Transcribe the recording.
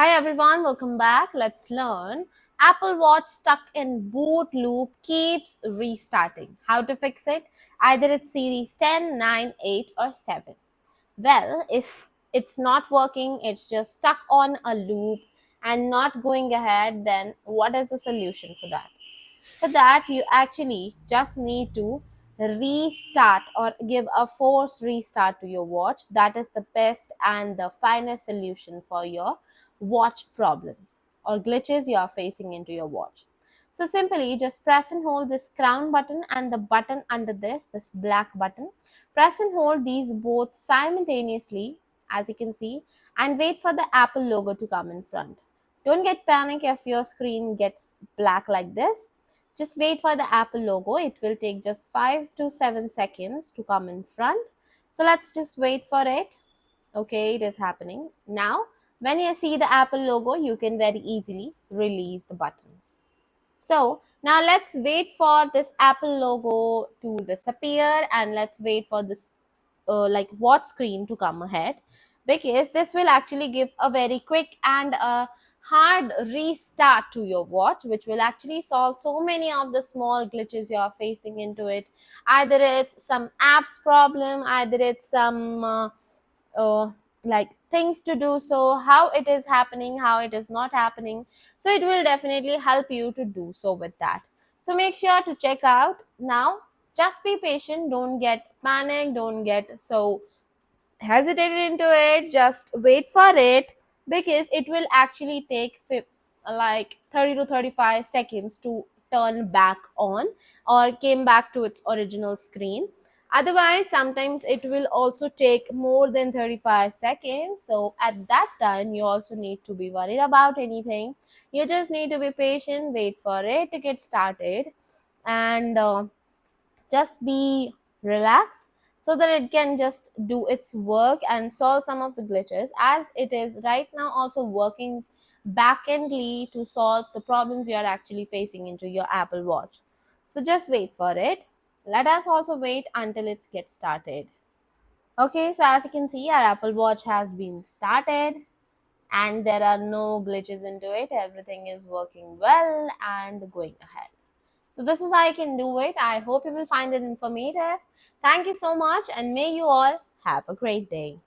Hi everyone, welcome back. Let's learn. Apple Watch stuck in boot loop keeps restarting. How to fix it? Either it's series 10, 9, 8 or 7. Well, if it's not working, it's just stuck on a loop and not going ahead, then what is the solution for that? For that, you actually just need to restart or give a forced restart to your watch. That is the best and the finest solution for your watch problems or glitches you are facing into your watch. So simply just press and hold this crown button and the button under this black button. Press and hold these both simultaneously, as you can see, and wait for the Apple logo to come in front. Don't get panic if your screen gets black like this. Just wait for the Apple logo. It will take just 5 to 7 seconds to come in front. So let's just wait for it. Okay, it is happening. Now, when you see the Apple logo, you can very easily release the buttons. So now let's wait for this Apple logo to disappear and let's wait for this like watch screen to come ahead, because this will actually give a very quick and a hard restart to your watch, which will actually solve so many of the small glitches you are facing into it. Either it's some apps problem, either it's some uh, like things to do, so how it is happening, how it is not happening. So it will definitely help you to do so with that. So make sure to check out now. Just be patient, don't get panic, don't get so hesitated into it. Just wait for it, because it will actually take like 30 to 35 seconds to turn back on or came back to its original screen. Otherwise, sometimes it will also take more than 35 seconds. So at that time, you also need to be worried about anything. You just need to be patient, wait for it to get started, and just be relaxed so that it can just do its work and solve some of the glitches, as it is right now also working backendly to solve the problems you are actually facing into your Apple Watch. So just wait for it. Let us also wait until it gets started. Okay, so as you can see, our Apple Watch has been started and there are no glitches into it. Everything is working well and going ahead. So this is how you can do it. I hope you will find it informative. Thank you so much and may you all have a great day.